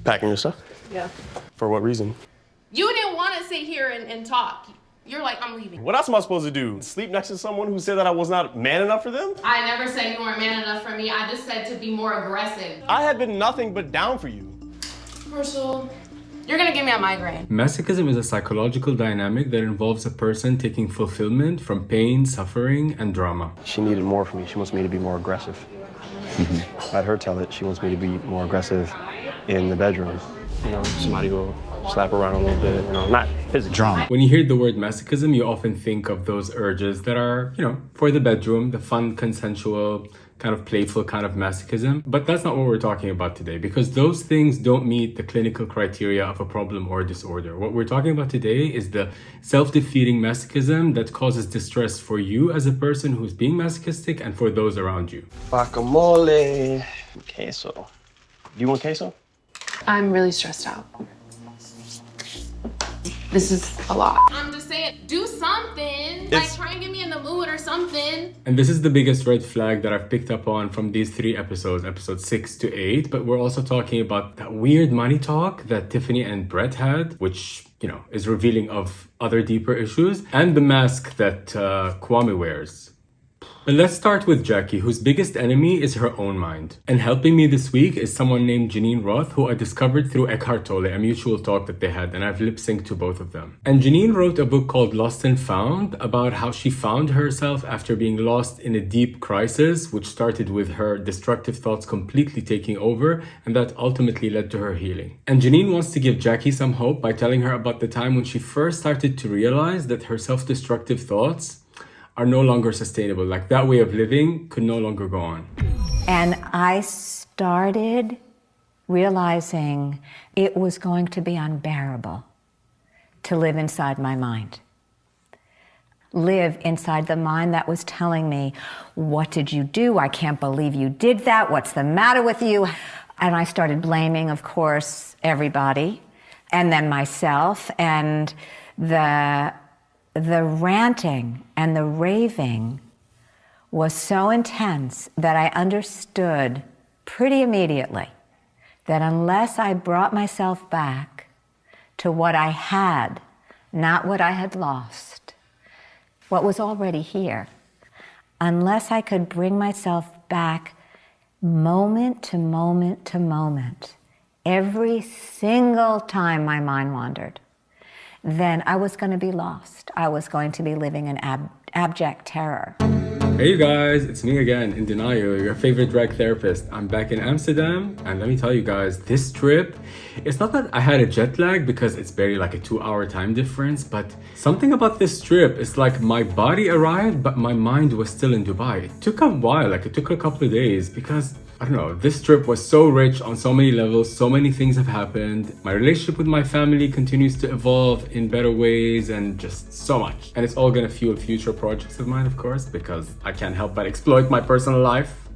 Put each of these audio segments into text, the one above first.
Packing your stuff? Yeah. For what reason? You didn't want to sit here and talk. You're like, I'm leaving. What else am I supposed to do? Sleep next to someone who said that I was not man enough for them? I never said you weren't man enough for me. I just said to be more aggressive. I have been nothing but down for you. Marshall, you're gonna give me a migraine. Masochism is a psychological dynamic that involves a person taking fulfillment from pain, suffering, and drama. She needed more from me. She wants me to be more aggressive. I had her tell it. She wants me to be more aggressive in the bedroom. You know, somebody will slap her around a little bit, you know, not physically. Drama. When you hear the word masochism, you often think of those urges that are, for the bedroom, the fun, consensual, kind of playful kind of masochism. But that's not what we're talking about today, because those things don't meet the clinical criteria of a problem or disorder. What we're talking about today is the self-defeating masochism that causes distress for you as a person who's being masochistic and for those around you. Guacamole, queso. Do you want queso? I'm really stressed out. This is a lot. I'm just saying, do something. Like, try and get me in the mood or something. And this is the biggest red flag that I've picked up on from these 3 episodes, episodes 6 to 8. But we're also talking about that weird money talk that Tiffany and Brett had, which, is revealing of other deeper issues, and the mask that Kwame wears. But let's start with Jackie, whose biggest enemy is her own mind. And helping me this week is someone named Janine Roth, who I discovered through Eckhart Tolle, a mutual talk that they had, and I've lip-synced to both of them. And Janine wrote a book called Lost and Found about how she found herself after being lost in a deep crisis, which started with her destructive thoughts completely taking over, and that ultimately led to her healing. And Janine wants to give Jackie some hope by telling her about the time when she first started to realize that her self-destructive thoughts are no longer sustainable. Like, that way of living could no longer go on. And I started realizing it was going to be unbearable to live inside my mind. Live inside the mind that was telling me, what did you do? I can't believe you did that. What's the matter with you? And I started blaming, of course, everybody, and then myself, and the ranting and the raving was so intense that I understood pretty immediately that unless I brought myself back to what I had, not what I had lost, what was already here, unless I could bring myself back moment to moment to moment, every single time my mind wandered, then I was going to be lost. I was going to be living in abject terror. Hey you guys, it's me again, In Denial, your favorite drag therapist. I'm back in Amsterdam, and let me tell you guys, this trip, it's not that I had a jet lag because it's barely like a 2-hour time difference, but something about this trip is like my body arrived, but my mind was still in Dubai. It took a while, it took a couple of days because I don't know, this trip was so rich on so many levels, so many things have happened. My relationship with my family continues to evolve in better ways and just so much. And it's all gonna fuel future projects of mine, of course, because I can't help but exploit my personal life.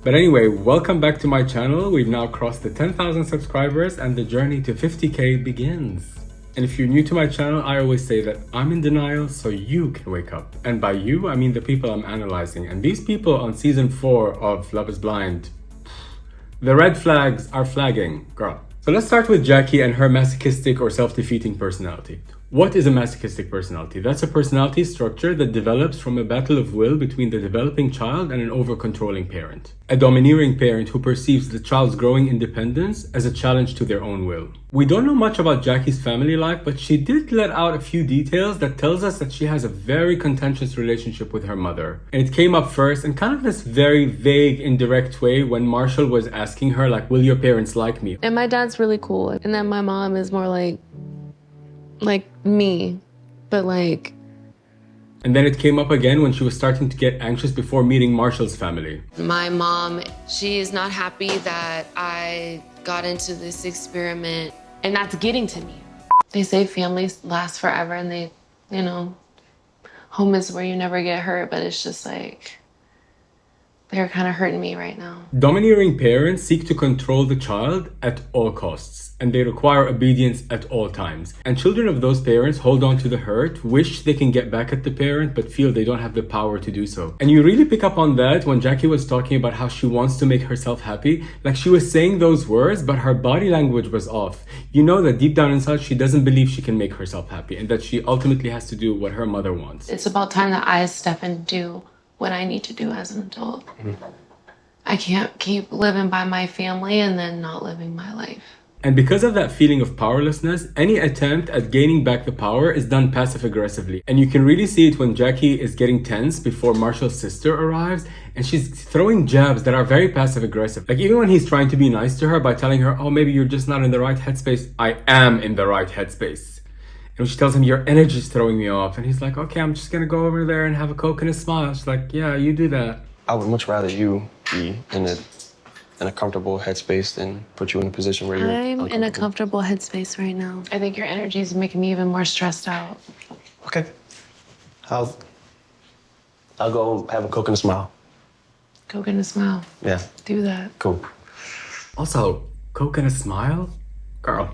But anyway, welcome back to my channel. We've now crossed the 10,000 subscribers and the journey to 50K begins. And if you're new to my channel, I always say that I'm in denial so you can wake up. And by you, I mean the people I'm analyzing. And these people on season 4 of Love is Blind, the red flags are flagging, girl. So let's start with Jackie and her masochistic or self-defeating personality. What is a masochistic personality? That's a personality structure that develops from a battle of will between the developing child and an over-controlling parent. A domineering parent who perceives the child's growing independence as a challenge to their own will. We don't know much about Jackie's family life, but she did let out a few details that tells us that she has a very contentious relationship with her mother. And it came up first in kind of this very vague, indirect way when Marshall was asking her, like, will your parents like me? And my dad's really cool. And then my mom is more like me, but like... And then it came up again when she was starting to get anxious before meeting Marshall's family. My mom, she is not happy that I got into this experiment, and that's getting to me. They say families last forever, and they, home is where you never get hurt, but it's just like, they're kind of hurting me right now. Domineering parents seek to control the child at all costs, and they require obedience at all times. And children of those parents hold on to the hurt, wish they can get back at the parent, but feel they don't have the power to do so. And you really pick up on that when Jackie was talking about how she wants to make herself happy. Like, she was saying those words, but her body language was off. You know that deep down inside, she doesn't believe she can make herself happy, and that she ultimately has to do what her mother wants. It's about time that I step and do what I need to do as an adult. I can't keep living by my family and then not living my life. And because of that feeling of powerlessness, any attempt at gaining back the power is done passive aggressively. And you can really see it when Jackie is getting tense before Marshall's sister arrives, and she's throwing jabs that are very passive aggressive. Like, even when he's trying to be nice to her by telling her, oh, maybe you're just not in the right headspace, I am in the right headspace. And she tells him, your energy is throwing me off. And he's like, okay, I'm just gonna go over there and have a Coke and a smile. She's like, yeah, you do that. I would much rather you be in a comfortable headspace than put you in a position where you're I'm in a comfortable headspace right now. I think your energy is making me even more stressed out. Okay. I'll go have a Coke and a smile. Coke and a smile. Yeah. Do that. Cool. Also, Coke and a smile? Girl,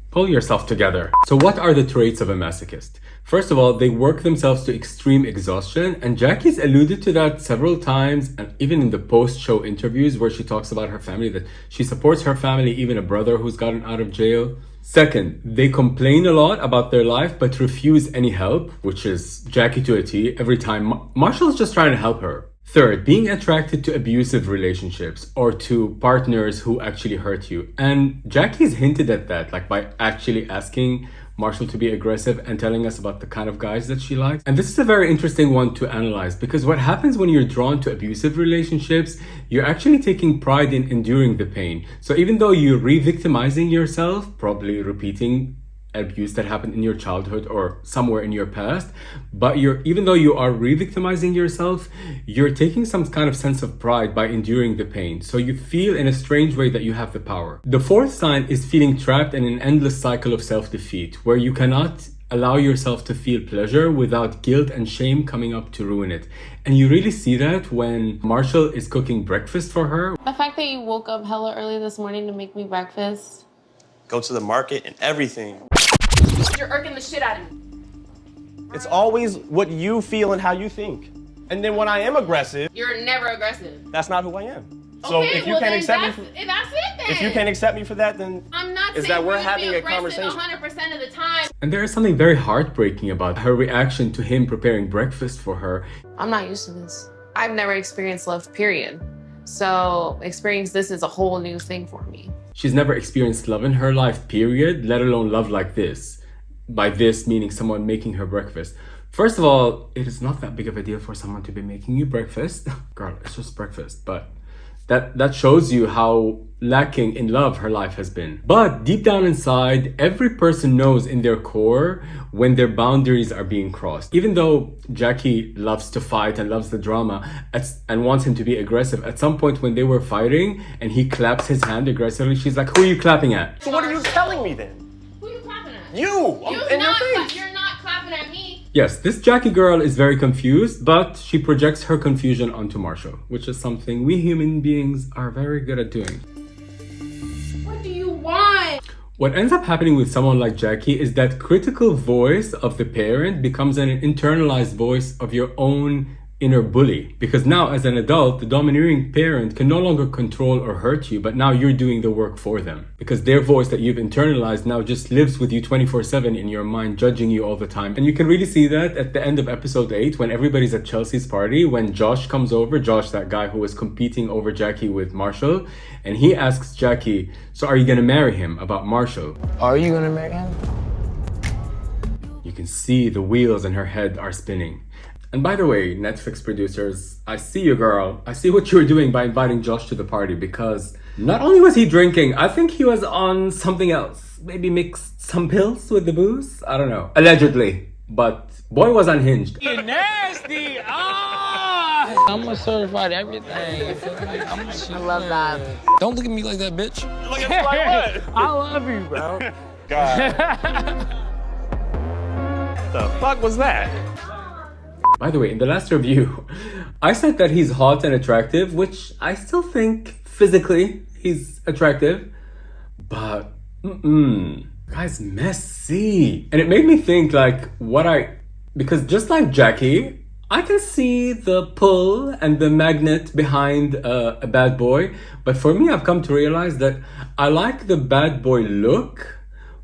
pull yourself together. So what are the traits of a masochist? First of all, they work themselves to extreme exhaustion, and Jackie's alluded to that several times, and even in the post-show interviews where she talks about her family, that she supports her family, even a brother who's gotten out of jail. Second, they complain a lot about their life but refuse any help, which is Jackie to a T every time. Marshall's just trying to help her. Third, being attracted to abusive relationships or to partners who actually hurt you. And Jackie's hinted at that, like by actually asking Marshall to be aggressive and telling us about the kind of guys that she likes. And this is a very interesting one to analyze, because what happens when you're drawn to abusive relationships, you're actually taking pride in enduring the pain. So even though you're re-victimizing yourself, probably repeating abuse that happened in your childhood or somewhere in your past, but even though you are re-victimizing yourself, you're taking some kind of sense of pride by enduring the pain. So you feel in a strange way that you have the power. The fourth sign is feeling trapped in an endless cycle of self-defeat, where you cannot allow yourself to feel pleasure without guilt and shame coming up to ruin it. And you really see that when Marshall is cooking breakfast for her. The fact that you woke up hella early this morning to make me breakfast. Go to the market and everything. You're irking the shit out of me. It's always what you feel and how you think. And then when I am aggressive, You're never aggressive. that's not who I am. So Okay, if you well can't then accept me, that's it then. if you can't accept me for that, then I'm not is saying that we're for you to be having a aggressive conversation. 100% of the time. And there is something very heartbreaking about her reaction to him preparing breakfast for her. I'm not used to this. I've never experienced love, period. So experience this is a whole new thing for me. She's never experienced love in her life, period, let alone love like this. By this, meaning someone making her breakfast. First of all, it is not that big of a deal for someone to be making you breakfast. Girl, it's just breakfast. But that shows you how lacking in love her life has been. But deep down inside, every person knows in their core when their boundaries are being crossed. Even though Jackie loves to fight and loves the drama and wants him to be aggressive, at some point when they were fighting and he claps his hand aggressively, she's like, who are you clapping at? So what are you telling me then? Who are you clapping at? You! In your face! You're not clapping at me. Yes, this Jackie girl is very confused, but she projects her confusion onto Marshall, which is something we human beings are very good at doing. What do you want? What ends up happening with someone like Jackie is that critical voice of the parent becomes an internalized voice of your own inner bully. Because now, as an adult, the domineering parent can no longer control or hurt you, but now you're doing the work for them. Because their voice that you've internalized now just lives with you 24/7 in your mind, judging you all the time. And you can really see that at the end of episode 8, when everybody's at Chelsea's party, when Josh comes over, Josh, that guy who was competing over Jackie with Marshall, and he asks Jackie, so are you gonna marry him, about Marshall? Are you gonna marry him? You can see the wheels in her head are spinning. And by the way, Netflix producers, I see you, girl. I see what you're doing by inviting Josh to the party, because not only was he drinking, I think he was on something else. Maybe mixed some pills with the booze? I don't know. Allegedly. But boy was unhinged. You nasty! Ah! I'm a certified everything. I love that. Don't look at me like that, bitch. Look at me like what? I love you, bro. God. The fuck was that? By the way, in the last review, I said that he's hot and attractive, which I still think physically he's attractive, but guy's messy. And it made me think like because just like Jackie, I can see the pull and the magnet behind a bad boy. But for me, I've come to realize that I like the bad boy look,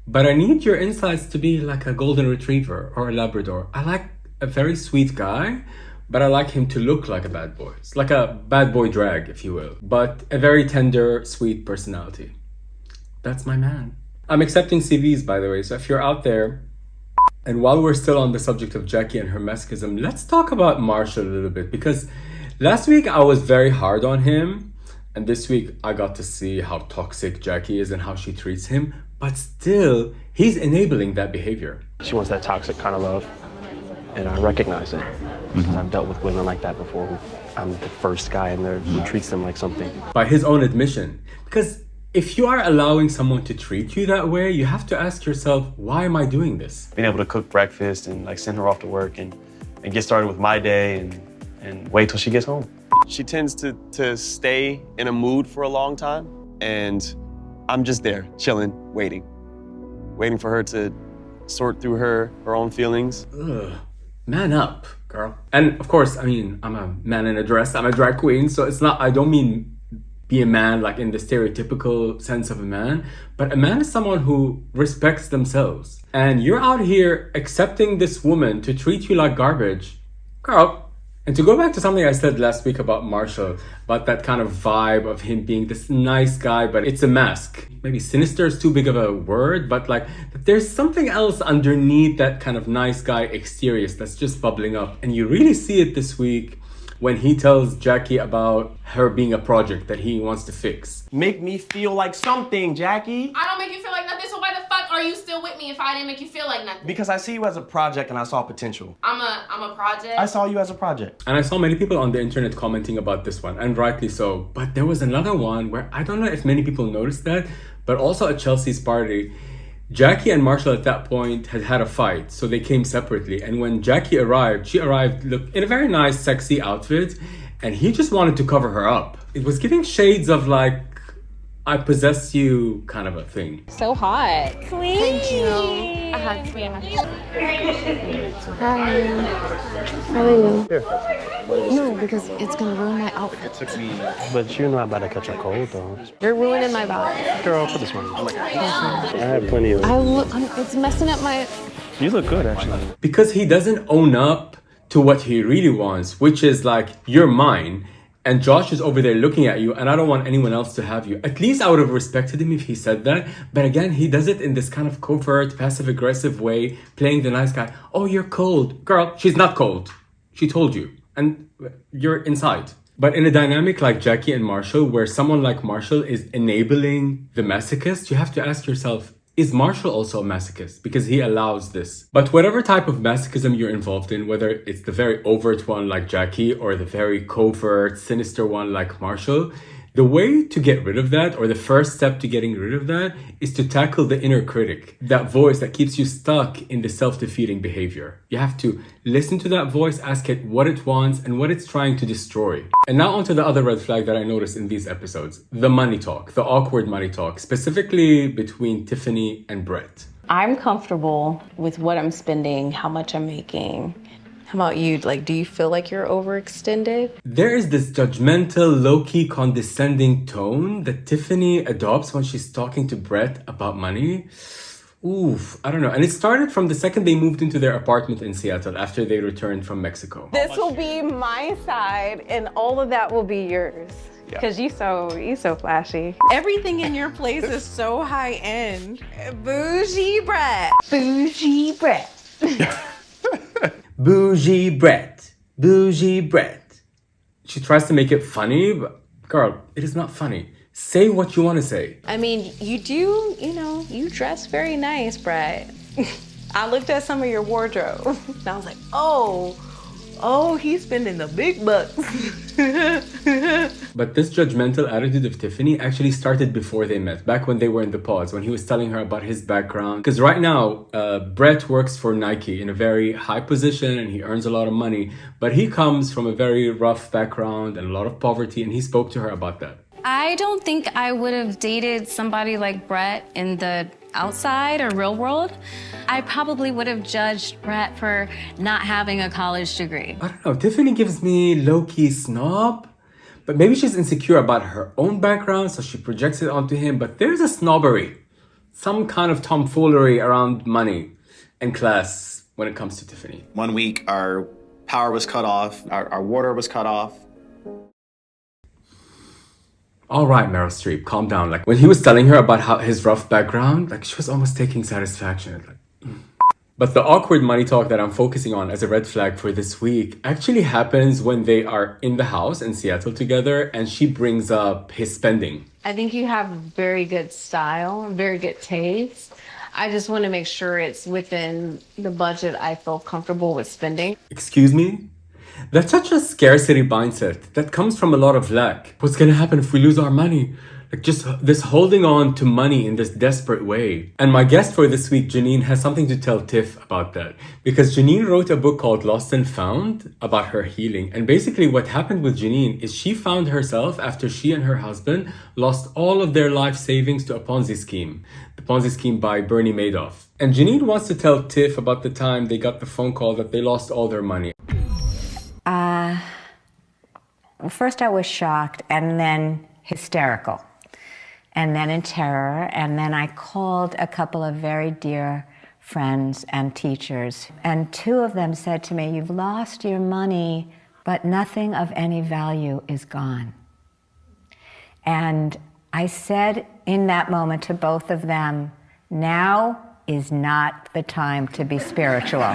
but I need your insides to be like a golden retriever or a Labrador. I like a very sweet guy, but I like him to look like a bad boy. It's like a bad boy drag, if you will, but a very tender, sweet personality. That's my man. I'm accepting CVs, by the way, so if you're out there, and while we're still on the subject of Jackie and her masochism, let's talk about Marshall a little bit, because last week I was very hard on him, and this week I got to see how toxic Jackie is and how she treats him, but still, he's enabling that behavior. She wants that toxic kind of love, and I recognize it. Because I've dealt with women like that before. I'm the first guy in there who treats them like something. By his own admission. Because if you are allowing someone to treat you that way, you have to ask yourself, why am I doing this? Being able to cook breakfast and like send her off to work and get started with my day and wait till she gets home. She tends to stay in a mood for a long time, and I'm just there, chilling, waiting for her to sort through her own feelings. Ugh. Man up, girl. And of course, I mean, I'm a man in a dress, I'm a drag queen, so it's not, I don't mean be a man like in the stereotypical sense of a man, but a man is someone who respects themselves. And you're out here accepting this woman to treat you like garbage. Girl. And to go back to something I said last week about Marshall, about that kind of vibe of him being this nice guy, but it's a mask. Maybe sinister is too big of a word, but like there's something else underneath that kind of nice guy exterior that's just bubbling up. And you really see it this week when he tells Jackie about her being a project that he wants to fix. Make me feel like something, Jackie. I don't make you feel like nothing, so why the fuck are you still with me if I didn't make you feel like nothing? Because I see you as a project and I saw potential. I'm a project. I saw you as a project. And I saw many people on the internet commenting about this one, and rightly so. But there was another one where I don't know if many people noticed that, but also at Chelsea's party, Jackie and Marshall at that point had a fight, so they came separately. And when Jackie arrived, she arrived in a very nice, sexy outfit, and he just wanted to cover her up. It was giving shades of like, I possess you kind of a thing. So hot. Thank you. I had to be honest. Hi. How are you? No, because it's gonna ruin my outfit. But you're not about to catch a cold, though. You're ruining my vibe. Girl, put this one on. I have plenty of... It's messing up my... You look good, actually. Because he doesn't own up to what he really wants, which is like, you're mine. And Josh is over there looking at you, and I don't want anyone else to have you. At least I would have respected him if he said that. But again, he does it in this kind of covert, passive-aggressive way, playing the nice guy. Oh, you're cold. Girl, she's not cold. She told you. And you're inside. But in a dynamic like Jackie and Marshall, where someone like Marshall is enabling the masochist, you have to ask yourself, is Marshall also a masochist? Because he allows this. But whatever type of masochism you're involved in, whether it's the very overt one like Jackie or the very covert, sinister one like Marshall, the way to get rid of that, or the first step to getting rid of that, is to tackle the inner critic, that voice that keeps you stuck in the self-defeating behavior. You have to listen to that voice, ask it what it wants and what it's trying to destroy. And now onto the other red flag that I noticed in these episodes, the money talk, the awkward money talk, specifically between Tiffany and Brett. I'm comfortable with what I'm spending, how much I'm making. How about you? Like, do you feel like you're overextended? There is this judgmental, low-key condescending tone that Tiffany adopts when she's talking to Brett about money. Oof, I don't know. And it started from the second they moved into their apartment in Seattle after they returned from Mexico. This will be my side, and all of that will be yours. Because you so flashy. Everything in your place is so high end. Bougie Brett. Bougie Brett. Bougie Brett. Bougie Brett. She tries to make it funny, but girl, it is not funny. Say what you want to say. I mean, you do, you dress very nice, Brett. I looked at some of your wardrobe and I was like, oh, he's spending the big bucks. But this judgmental attitude of Tiffany actually started before they met, back when they were in the pods, when he was telling her about his background. Because right now, Brett works for Nike in a very high position and he earns a lot of money, but he comes from a very rough background and a lot of poverty, and he spoke to her about that. I don't think I would have dated somebody like Brett in the outside or real world. I probably would have judged Brett for not having a college degree. I don't know, Tiffany gives me low-key snob, but maybe she's insecure about her own background, so she projects it onto him, but there's a snobbery, some kind of tomfoolery around money and class when it comes to Tiffany. 1 week, our power was cut off, our water was cut off. All right, Meryl Streep, calm down. Like when he was telling her about how his rough background, like she was almost taking satisfaction. Like, But the awkward money talk that I'm focusing on as a red flag for this week actually happens when they are in the house in Seattle together and she brings up his spending. I think you have very good style, very good taste. I just want to make sure it's within the budget I feel comfortable with spending. Excuse me? That's such a scarcity mindset that comes from a lot of lack. What's gonna happen if we lose our money? Like just this holding on to money in this desperate way. And my guest for this week, Janine, has something to tell Tiff about that. Because Janine wrote a book called Lost and Found about her healing. And basically what happened with Janine is she found herself after she and her husband lost all of their life savings to a Ponzi scheme. The Ponzi scheme by Bernie Madoff. And Janine wants to tell Tiff about the time they got the phone call that they lost all their money. First I was shocked and then hysterical and then in terror. And then I called a couple of very dear friends and teachers. And two of them said to me, "You've lost your money, but nothing of any value is gone." And I said in that moment to both of them, now is not the time to be spiritual.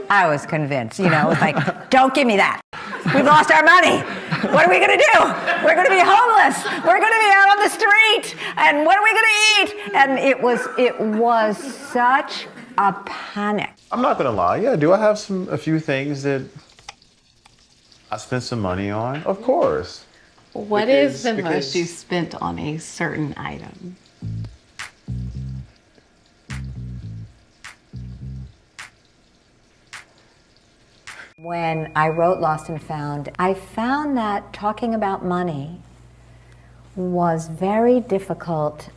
I was convinced, it was like, don't give me that. We've lost our money. What are we going to do? We're going to be homeless. We're going to be out on the street. And what are we going to eat? And it was such a panic. I'm not going to lie. Yeah, do I have a few things that I spent some money on? Of course. What is the most you spent on a certain item? When I wrote Lost and Found, I found that talking about money was very difficult,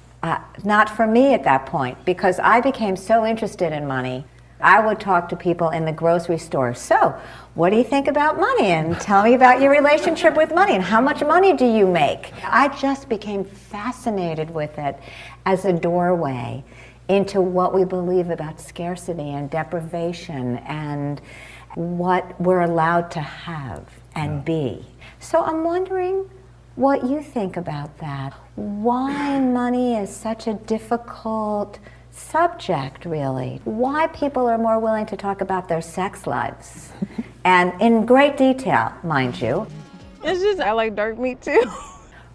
not for me at that point, because I became so interested in money. I would talk to people in the grocery store. So, what do you think about money? And tell me about your relationship with money and how much money do you make? I just became fascinated with it as a doorway into what we believe about scarcity and deprivation and what we're allowed to have and be. So I'm wondering what you think about that. Why money is such a difficult subject, really. Why people are more willing to talk about their sex lives. And in great detail, mind you. It's just, I like dark meat too.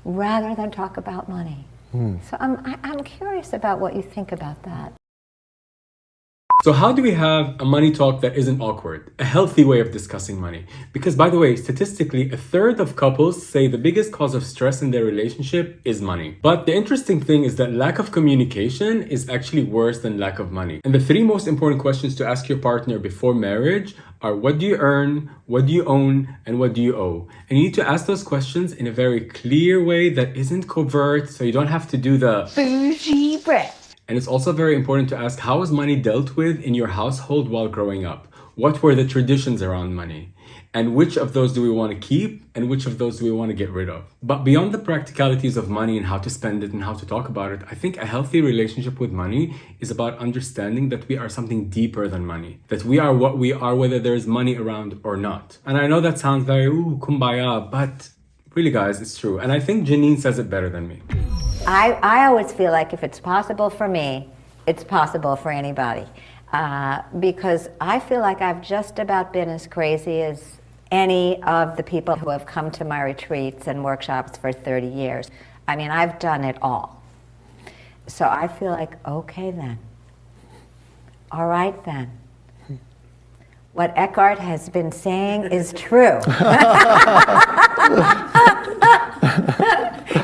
Rather than talk about money. So I'm curious about what you think about that. So how do we have a money talk that isn't awkward? A healthy way of discussing money. Because by the way, statistically, 1/3 of couples say the biggest cause of stress in their relationship is money. But the interesting thing is that lack of communication is actually worse than lack of money. And the 3 most important questions to ask your partner before marriage are: what do you earn, what do you own, and what do you owe? And you need to ask those questions in a very clear way that isn't covert, so you don't have to do the bougie breath. And it's also very important to ask, how was money dealt with in your household while growing up? What were the traditions around money? And which of those do we want to keep and which of those do we want to get rid of? But beyond the practicalities of money and how to spend it and how to talk about it, I think a healthy relationship with money is about understanding that we are something deeper than money. That we are what we are whether there's money around or not. And I know that sounds very, kumbaya, but really guys, it's true. And I think Janine says it better than me. I always feel like if it's possible for me, it's possible for anybody. Because I feel like I've just about been as crazy as any of the people who have come to my retreats and workshops for 30 years. I mean, I've done it all. So I feel like, okay then. All right then. What Eckhart has been saying is true.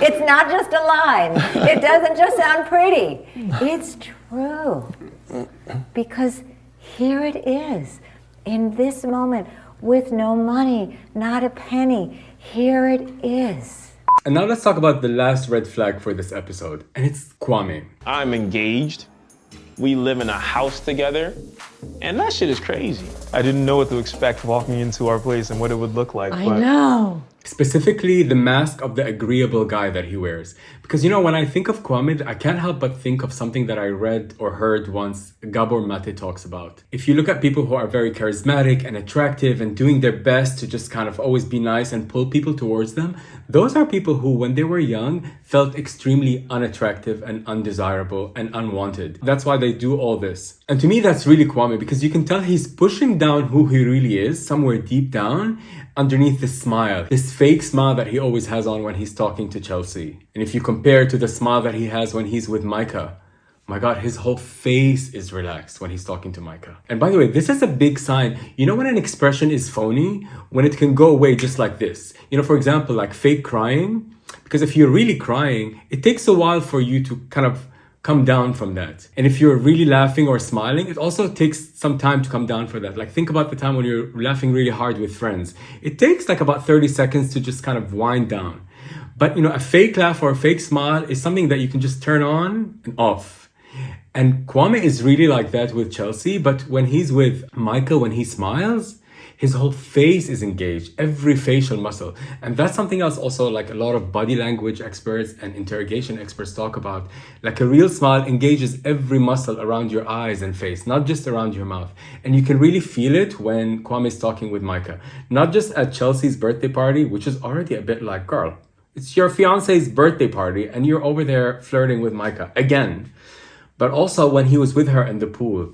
It's not just a line. It doesn't just sound pretty. It's true. Because here it is, in this moment, with no money, not a penny. Here it is. And now let's talk about the last red flag for this episode, and it's Kwame. I'm engaged. We live in a house together, and that shit is crazy. I didn't know what to expect walking into our place and what it would look like. I know. Specifically, the mask of the agreeable guy that he wears. Because, you know, when I think of Kwame, I can't help but think of something that I read or heard once Gabor Mate talks about. If you look at people who are very charismatic and attractive and doing their best to just kind of always be nice and pull people towards them, those are people who, when they were young, felt extremely unattractive and undesirable and unwanted. That's why they do all this. And to me, that's really Kwame, because you can tell he's pushing down who he really is somewhere deep down underneath this smile, this fake smile that he always has on when he's talking to Chelsea. And if you compare to the smile that he has when he's with Micah, my God, his whole face is relaxed when he's talking to Micah. And by the way, this is a big sign. You know when an expression is phony? When it can go away just like this. You know, for example, like fake crying. Because if you're really crying, it takes a while for you to kind of come down from that. And if you're really laughing or smiling, it also takes some time to come down for that. Like think about the time when you're laughing really hard with friends. It takes like about 30 seconds to just kind of wind down. But you know, a fake laugh or a fake smile is something that you can just turn on and off. And Kwame is really like that with Chelsea, but when he's with Micah, when he smiles, his whole face is engaged, every facial muscle. And that's something else also like a lot of body language experts and interrogation experts talk about. Like a real smile engages every muscle around your eyes and face, not just around your mouth. And you can really feel it when Kwame is talking with Micah. Not just at Chelsea's birthday party, which is already a bit like, girl, it's your fiance's birthday party and you're over there flirting with Micah again. But also when he was with her in the pool,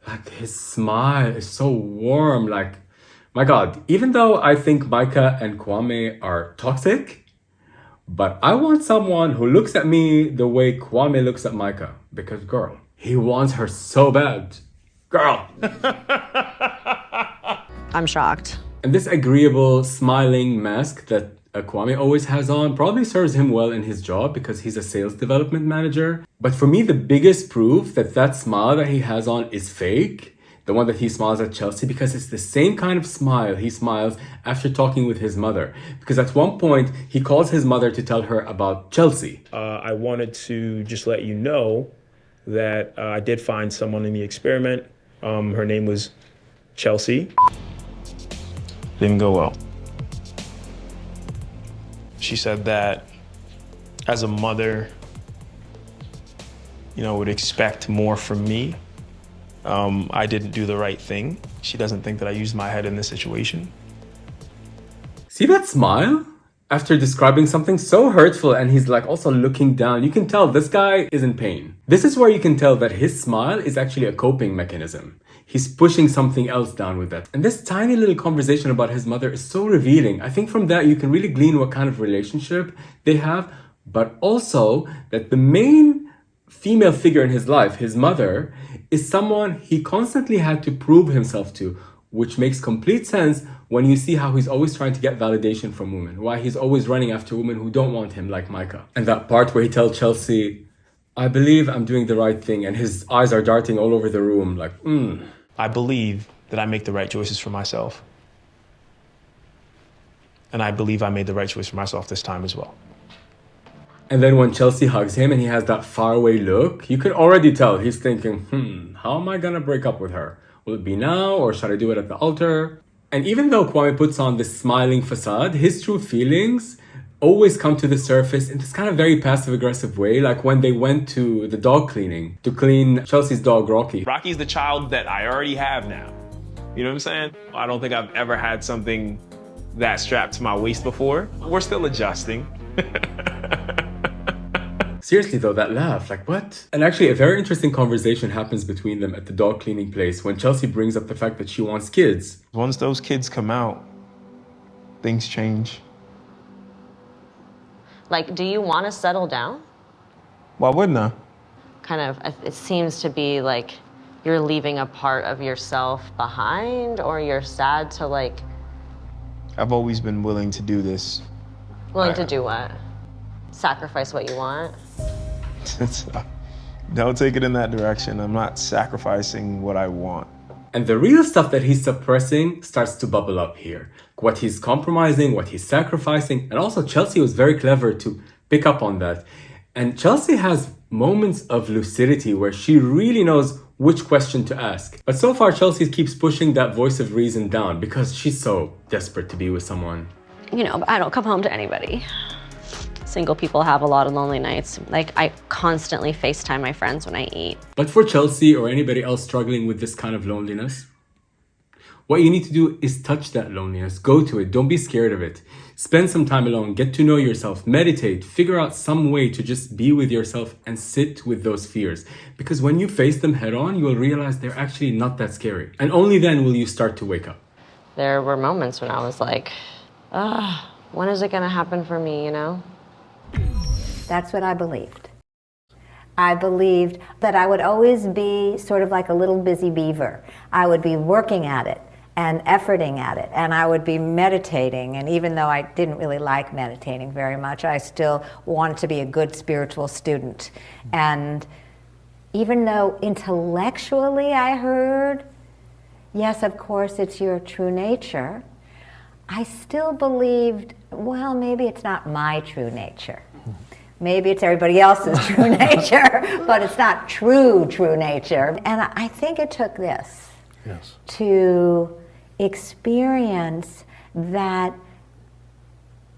like his smile is so warm, like, my God, even though I think Micah and Kwame are toxic, but I want someone who looks at me the way Kwame looks at Micah. Because, girl, he wants her so bad. Girl. I'm shocked. And this agreeable, smiling mask that Kwame always has on probably serves him well in his job because he's a sales development manager. But for me, the biggest proof that that smile that he has on is fake, the one that he smiles at Chelsea, because it's the same kind of smile he smiles after talking with his mother. Because at one point, he calls his mother to tell her about Chelsea. I wanted to just let you know that I did find someone in the experiment. Her name was Chelsea. Didn't go well. She said that as a mother, you know, would expect more from me. I didn't do the right thing. She doesn't think that I used my head in this situation. See that smile? After describing something so hurtful and he's like also looking down, you can tell this guy is in pain. This is where you can tell that his smile is actually a coping mechanism. He's pushing something else down with that. And this tiny little conversation about his mother is so revealing. I think from that you can really glean what kind of relationship they have, but also that the main female figure in his life, his mother, is someone he constantly had to prove himself to, which makes complete sense when you see how he's always trying to get validation from women, why he's always running after women who don't want him, like Micah. And that part where he tells Chelsea, I believe I'm doing the right thing, and his eyes are darting all over the room, like, I believe that I make the right choices for myself. And I believe I made the right choice for myself this time as well. And then when Chelsea hugs him and he has that faraway look, you can already tell he's thinking, how am I gonna break up with her? Will it be now or should I do it at the altar? And even though Kwame puts on this smiling facade, his true feelings always come to the surface in this kind of very passive-aggressive way, like when they went to the dog cleaning to clean Chelsea's dog, Rocky. Rocky's the child that I already have now. You know what I'm saying? I don't think I've ever had something that strapped to my waist before. We're still adjusting. Seriously though, that laugh, like what? And actually a very interesting conversation happens between them at the dog cleaning place when Chelsea brings up the fact that she wants kids. Once those kids come out, things change. Like, do you want to settle down? Why wouldn't I? it seems to be like you're leaving a part of yourself behind, or you're sad to like... I've always been willing to do this. Willing to do what? Sacrifice what you want? Don't take it in that direction. I'm not sacrificing what I want. And the real stuff that he's suppressing starts to bubble up here. What he's compromising, what he's sacrificing. And also Chelsea was very clever to pick up on that. And Chelsea has moments of lucidity where she really knows which question to ask. But so far, Chelsea keeps pushing that voice of reason down because she's so desperate to be with someone. You know, I don't come home to anybody. Single people have a lot of lonely nights. Like, I constantly FaceTime my friends when I eat. But for Chelsea or anybody else struggling with this kind of loneliness, what you need to do is touch that loneliness. Go to it. Don't be scared of it. Spend some time alone. Get to know yourself. Meditate. Figure out some way to just be with yourself and sit with those fears. Because when you face them head on, you will realize they're actually not that scary. And only then will you start to wake up. There were moments when I was like, when is it going to happen for me, you know? That's what I believed. I believed that I would always be sort of like a little busy beaver. I would be working at it and efforting at it, and I would be meditating, and even though I didn't really like meditating very much, I still wanted to be a good spiritual student. And even though intellectually I heard, yes, of course, it's your true nature, I still believed, well, maybe it's not my true nature. Maybe it's everybody else's true nature, but it's not true nature. And I think it took this to experience that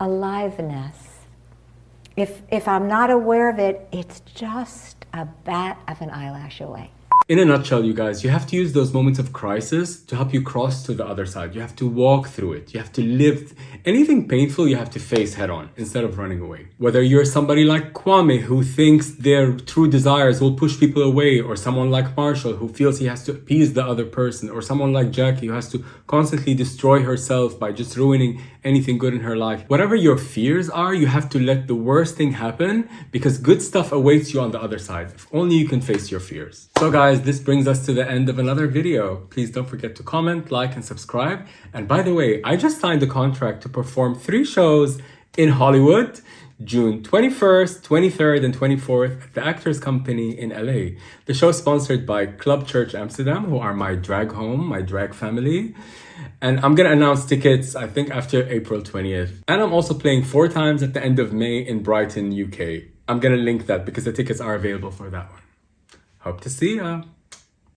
aliveness. If I'm not aware of it, it's just a bat of an eyelash away. In a nutshell, you guys, you have to use those moments of crisis to help you cross to the other side. You have to walk through it. You have to live. Anything painful, you have to face head on instead of running away. Whether you're somebody like Kwame, who thinks their true desires will push people away, or someone like Marshall, who feels he has to appease the other person, or someone like Jackie, who has to constantly destroy herself by just ruining anything good in her life. Whatever your fears are, you have to let the worst thing happen, because good stuff awaits you on the other side. If only you can face your fears. So guys, this brings us to the end of another video. Please don't forget to comment, like, and subscribe. And by the way, I just signed a contract to perform 3 shows in Hollywood, June 21st, 23rd, and 24th at the Actors Company in LA. The show is sponsored by Club Church Amsterdam, who are my drag home, my drag family. And I'm gonna announce tickets, I think, after April 20th. And I'm also playing 4 times at the end of May in Brighton, UK. I'm gonna link that because the tickets are available for that one. Hope to see ya.